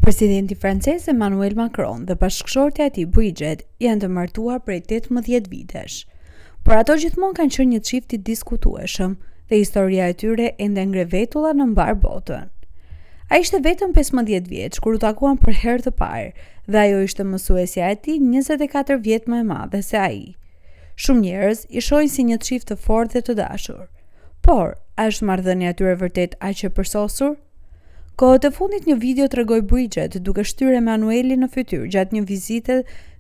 Presidenti francez Emmanuel Macron dhe bashkëshortja e tij Brigitte janë të martuar prej 18 vitesh. Por ato gjithmonë kanë qenë një çift i diskutueshëm dhe historia e tyre ende ngre vetulla në mbar botën. Ai ishte vetëm 15 vjeç kur u takuan për herë të parë dhe ajo ishte mësuesja e tij 24 vjet më e madhe se ai. Shumë njerëz i shohin si një çift të fortë dhe të dashur. Por, a është marrëdhënia e tyre vërtet aq e përsosur? Kohët e fundit një video tregoi Brigitte duke shtyrë Emmanuelin në fytyrë gjatë një vizite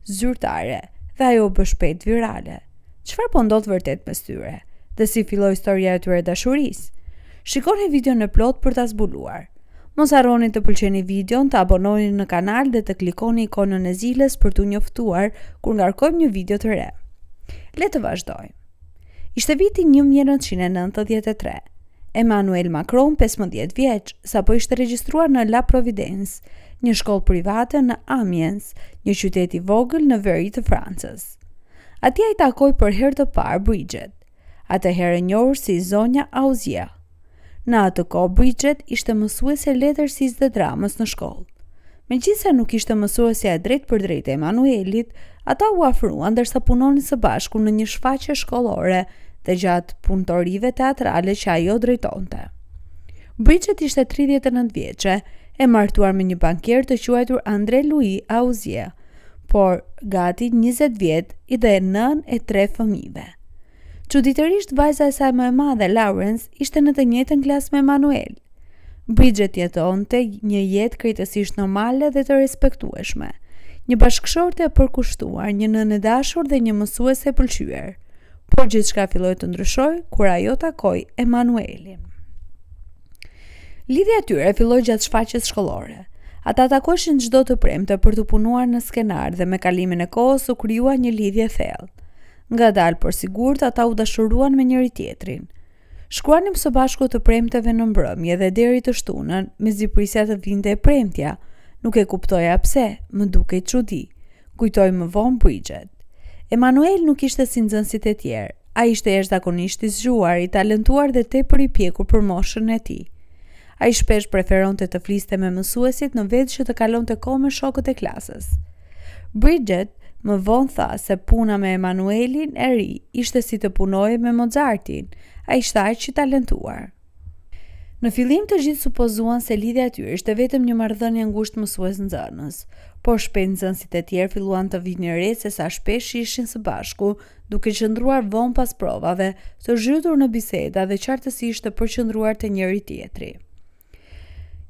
zyrtare dhe ajo u bë shpejt virale. Çfarë po ndodh vërtet mes tyre? Dhe si filloi historia e tyre dashurisë? Shikoni videon në plot për ta zbuluar. Mos harroni të pëlqeni videon, të abononi në kanal dhe të klikoni ikonën e zilës për t'u njoftuar kur ngarkojmë një video të re. Le të vazhdojmë. Ishte viti 1993. Emmanuel Macron, 15 vjeç, sapo ishte regjistruar në La Providence, një shkollë private në Amiens, një qytet i vogël në veri të Francës. Atje ai takoi për herë të parë Brigitte, atëherë e njohur si zonja Auzier. Në atë kohë Brigitte ishte mësuese letërsisë dhe dramës në shkollë. Megjithëse nuk ishte mësuesja e drejtpërdrejtë e Emmanuelit, ata u afruan ndërsa punonin së bashku në një shfaqje shkollore dhe gjatë punëtorive teatrale që ajo drejtonte. Brigitte ishte 39 vjeçe, e martuar me një bankier të quajtur André Louis Auzier, por gati 20 vjet dhe nën e 3 fëmijëve. Çuditërisht vajza e saj më e madhe, Laurence, ishte në të njëjtën klasë me Emmanuel. Brigitte jetonte një jetë krejtësisht normale dhe të respektueshme, një bashkëshorte e përkushtuar, një nënë e dashur dhe një mësuese e pëlqyer. Por gjithçka filloi të ndryshojë kur ajo takoi Emmanuelin. Lidhja e tyre filloi gjatë shfaqjes shkollore. Ata takoheshin çdo të premte për të punuar në skenar dhe me kalimin e kohës u krijua një lidhje thellë. Ngadalë por sigurt ata u dashuruan me njëri tjetrin. Shkruanim së bashku të premteve në mbrëmje dhe deri të shtunën, mezi prisja të vinte e premtja. Nuk e kuptoja pse, më dukej çudi. Kujtoi më vonë Brigitte. Emmanuel nuk ishte si nxënësit e tjerë. Ai ishte jashtëzakonisht i zgjuar, i talentuar dhe tepër i pjekur për moshën e tij. Ai shpesh preferonte të fliste me mësuesit në vend që të kalonte kohë me shokët e klasës. Brigitte më vonë tha se puna me Emmanuelin e ri ishte si të punoje me Mozartin. Ai ishte aq i talentuar. Në fillim të gjithë supozuan se lidhja e tyre ishte vetëm një marrëdhënie ngushtë mësues-nxënës, por shpejt nxënësit e tjerë filluan të vinë re se sa shpesh ishin së bashku, duke qëndruar vonë pas provave, të zhytur në biseda dhe qartësisht të përqendruar te njëri tjetri.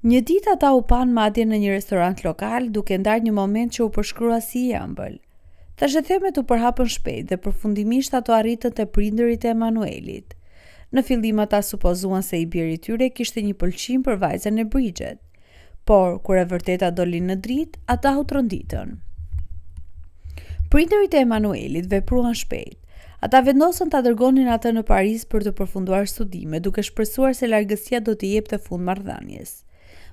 Një ditë ata u pan madje në një restorant lokal, duke ndarë një moment që u përshkrua si i ëmbël. Tashethemet u përhapën shpejt dhe përfundimisht ato arritën te prindërit e Emmanuelit. Në fillim ata supozuan se i biri i tyre kishte një pëlqim për vajzën e Brigitte, por kur e vërteta doli në dritë, ata u tronditën. Prindërit e Emmanuelit vepruan shpejt. Ata vendosën ta dërgonin atë në Paris për të përfunduar studime, duke shpresuar se largësia do t'i jepte fund marrëdhënies.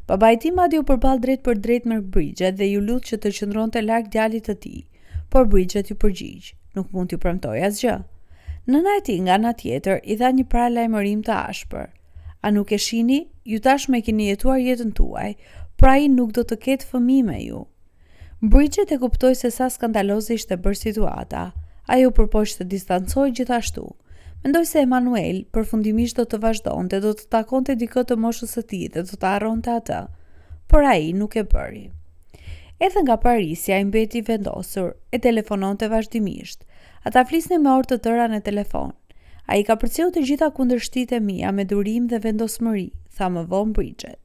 Babai i tij madje u përball drejt për drejt me Brigitte dhe ju lut që të qëndronte larg djalit të tij, por Brigitte ju përgjigj, nuk mund t'ju premtoj asgjë. Nëna e tij nga ana tjetër i dha një paralajmërim të ashpër. A nuk e shihni, ju tashmë keni jetuar jetën tuaj, por ai nuk do të ketë fëmijë me ju. Brigitte e kuptoi se sa skandaloze ishte bërë situata. Ai u përpoq të distancojë gjithashtu. Mendoi se Emmanuel përfundimisht do të vazhdonte, do të takonte dikë të moshës së tij dhe do të harronte atë. Por ai nuk e bëri. Edhe nga Parisi ai mbeti vendosur, e telefononte vazhdimisht. Ata flisnin me orë të tëra në telefon. Ai ka përcjell të gjitha kundërshtitë e mia me durim dhe vendosmëri, tha më vonë Brigitte.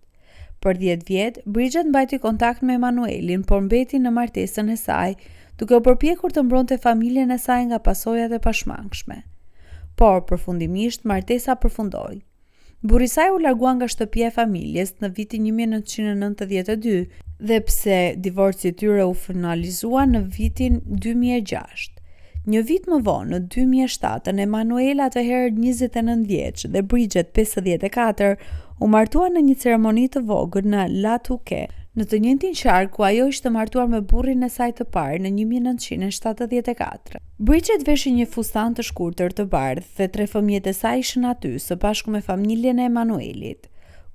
Për 10 vjet, Brigitte mbajti kontakt me Emmanuelin, por mbeti në martesën e saj, duke u përpjekur të mbronte familjen e saj nga pasojat e pashmangshme. Por përfundimisht martesa përfundoi. Burri i saj u largua nga shtëpia e familjes në vitin 1992 dhe pse divorci i tyre u finalizua në vitin 2006. Një vit më vonë, në 2007, Emmanuel, atëherë 29 vjeç dhe Brigitte 54, u martuan në një ceremoni të vogël në La Touquet, në të njëjtin qark ku ajo ishte martuar me burrin e saj të parë në 1974. Brigitte veshi një fustan të shkurtër të bardhë dhe 3 fëmijët e saj ishin aty së bashku me familjen e Emmanuelit.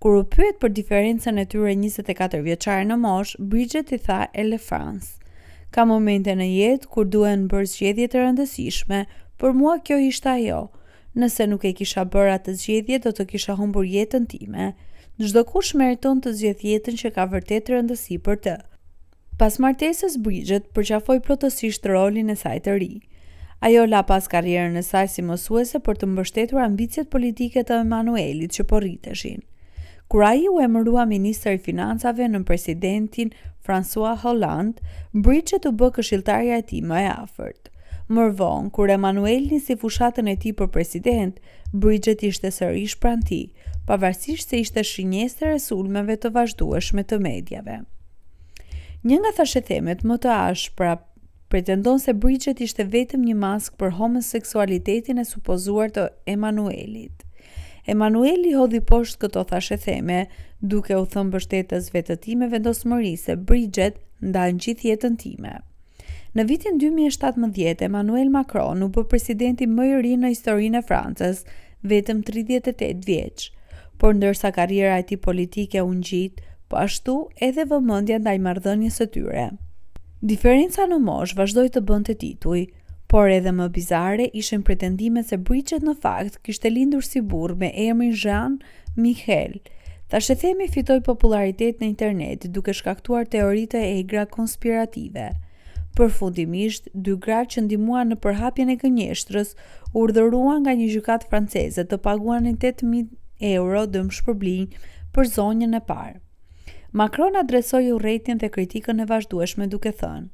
Kur u pyet për diferencën e tyre 24 vjeçare në moshë, Bridget i tha Elle France: "Ka momente në jetë kur duhen bërë zgjedhje të rëndësishme, por mua kjo ishte ajo. Nëse nuk e kisha bërë atë zgjedhje, do të kisha humbur jetën time. Çdo kush meriton të zgjedhë jetën që ka vërtet rëndësi për të." Pas martesës, Bridget përqafoi plotësisht rolin e saj të ri. Ajo la pas karrierën e saj si mësuese për të mbështetur ambicjet politike të Emanuelit që po rriteshin. Kur ai u emërua ministër i financave në presidentin François Hollande, Bridget u bë këshilltarja e tij më e afërt. Më vonë, kur Emanuel nisi fushatën e tij për president, Bridget ishte sërish pranë tij, pavarësisht se ishte shinjestër e sulmeve të vazhdueshme të mediave. Një nga thashethemet më të ashpra pretendon se Bridget ishte vetëm një maskë për homoseksualitetin e supozuar të Emanuelit. Emanueli hodhi poshtë këto thashetheme, duke u thënë mbështetësve të tij me vendosmëri se Bridget ndan gjithë jetën time. Në vitin 2017, Emmanuel Macron u bë presidenti më i ri në historinë e Francës, vetëm 38 vjeç. Por ndërsa karriera e tij politike u ngjit, po ashtu edhe vëmendja ndaj marrëdhënies së tyre. Diferenca në moshë vazhdoi të bënte tituj, por edhe më bizare ishin pretendimet se Bridget në fakt kishte lindur si burr me emrin Jean Michel. Thashethemi fitoi popularitet në internet duke shkaktuar teoritë e egra konspirative. Përfundimisht, 2 gratë që ndihmuan në përhapjen e gënjeshtrës u urdhëruan nga një gjykatë franceze të paguanin 8.000 euro dëmshpërblim për zonjën e parë. Macron adresoi urrëtitjen dhe kritikën e vazhdueshme duke thënë: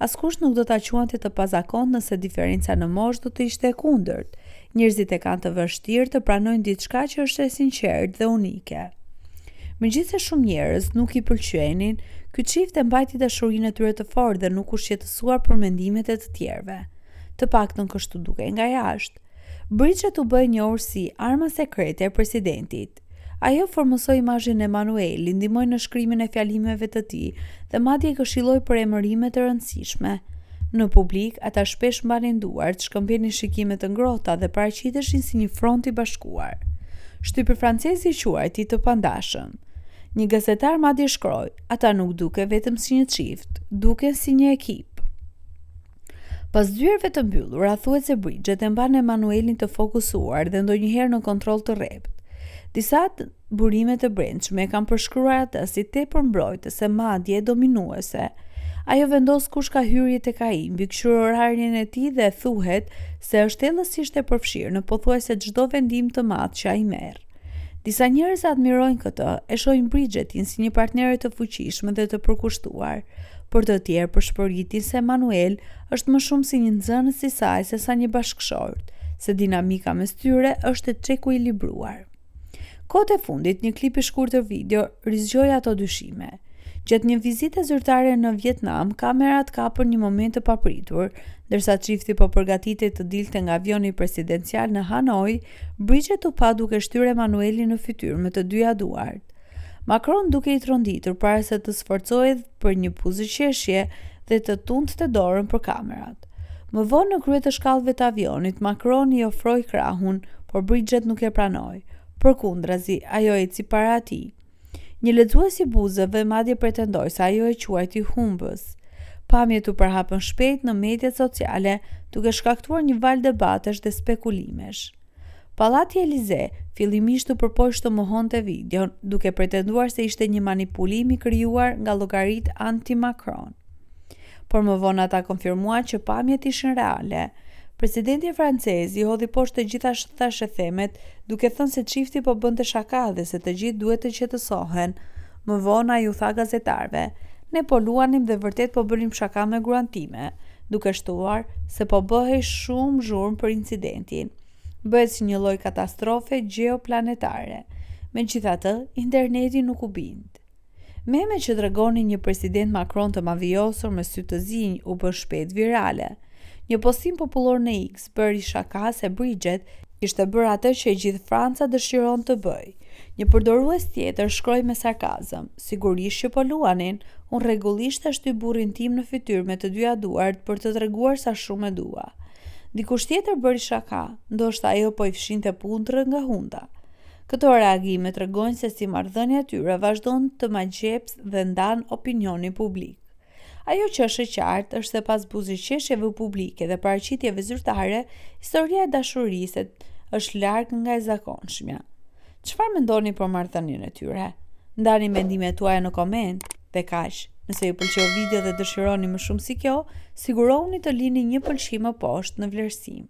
"Askush nuk do ta quante të pazakont nëse diferenca në moshë do të ishte e kundërt. Njerëzit e kanë të vështirë të pranojnë diçka që është e sinqertë dhe unike." Megjithëse shumë njerëz nuk i pëlqenin, ky çift e mbajti dashurinë e tyre të fortë dhe nuk u shqetësuar për mendimet e të tjerëve. Të paktën kështu dukej nga jashtë. Bridget u bë e njohur si arma sekrete e presidentit. Ajo formosoi imazhin e Emanuelit, ndihmoi në shkrimin e fjalimeve të tij dhe madje këshilloi për emërime të rëndësishme. Në publik, ata shpesh mbanin duart, shkëmbinin shikime të ngrohta dhe paraqiteshin si një front i bashkuar. Shtypi francez i quajti të pandashëm. Një gazetar madje shkroi: "Ata nuk duke vetëm si një çift, duken si një ekip." Pas dyerve të mbyllura, thuhet se Bridget e mban Emanuelin të fokusuar dhe ndonjëherë në kontroll të rrept. Disa burime të brendshme kanë përshkruar atë si tepër mbrojtëse, madje dominuese. Ajo vendos kush ka hyrje tek ai, mbikëqyr orarin e tij dhe thuhet se është thellësisht e përfshirë në pothuajse çdo vendim të madh që ai merr. Disa njerëz admirojnë këtë, e shohin Bridgetin si një partnere të fuqishme dhe të përkushtuar, por të tjerë përshpëritin se Emanuel është më shumë si një nxënës i saj se sa një bashkëshort, se dinamika mes tyre është e çekuilibruar. Kohët e fundit, një klip i shkurtër video rizgjoi ato dyshime. Gjatë një vizite zyrtare në Vietnam, kamerat kapën një moment të papritur, ndërsa çifti po përgatitej të dilte nga avioni presidencial në Hanoi, Bridget u pa duke shtyrë Emanuelin në fytyrë me të dyja duart. Macron duke i tronditur para se të sforcohej për një puzëqeshje dhe të tundte dorën për kamerat. Më vonë në krye të shkallëve të avionit, Macron i ofroi krahun, por Bridget nuk e pranoi. Përkundrazi, ajo eci para atij. Një lexues i buzëve madje pretendoi se ajo e quajti humbës. Pamjet u përhapën shpejt në mediat sociale, duke shkaktuar një val debatesh dhe spekulimesh. Pallati Elize fillimisht u përpoq të mohonte videon, duke pretenduar se ishte një manipulim i krijuar nga llogaritë anti-Macron. Por më vonë ata konfirmuan që pamjet ishin reale. Presidenti francez i hodhi poshtë të gjitha thashethemet, duke thënë se çifti po bënte shaka dhe se të gjithë duhet të qetësohen. Më vonë ai u tha gazetarëve: "Ne po luanim dhe vërtet po bënim shaka me gruan time", duke shtuar se po bëhej shumë zhurmë për incidentin. Bëhet si një lloj katastrofe gjeoplanetare. Megjithatë, interneti nuk u bind. Meme që tregonin një president Macron të mavijosur me sy të zinj u bë shpejt virale. Një postim popullor në X bëri shaka se Bridget ishte bërë atë që e gjithë Franca dëshiron të bëj. Një përdorues tjetër shkroi me sarkazëm: "Sigurisht që po luanin, unë rregullisht e shtyp burrin tim në fytyrë me të dyja duart për të treguar sa shumë e dua." Dikush tjetër bëri shaka, ndoshta ajo po i fshinte puntrën nga hunda. Këto reagime tregojnë se si marrëdhënia e tyre vazhdon të magjeps dhe ndan opinionin publik. Ajo që është e qartë është se pas buzëqeshjeve publike dhe paraqitjeve zyrtare, historia e dashurisë është larg nga e zakonshmja. Çfarë mendoni për marrëdhënien e tyre? Ndani mendimet tuaja në koment dhe kaq. Nëse ju pëlqeu video dhe dëshironi më shumë si kjo, sigurohuni të lini një pëlqim më poshtë në vlerësim.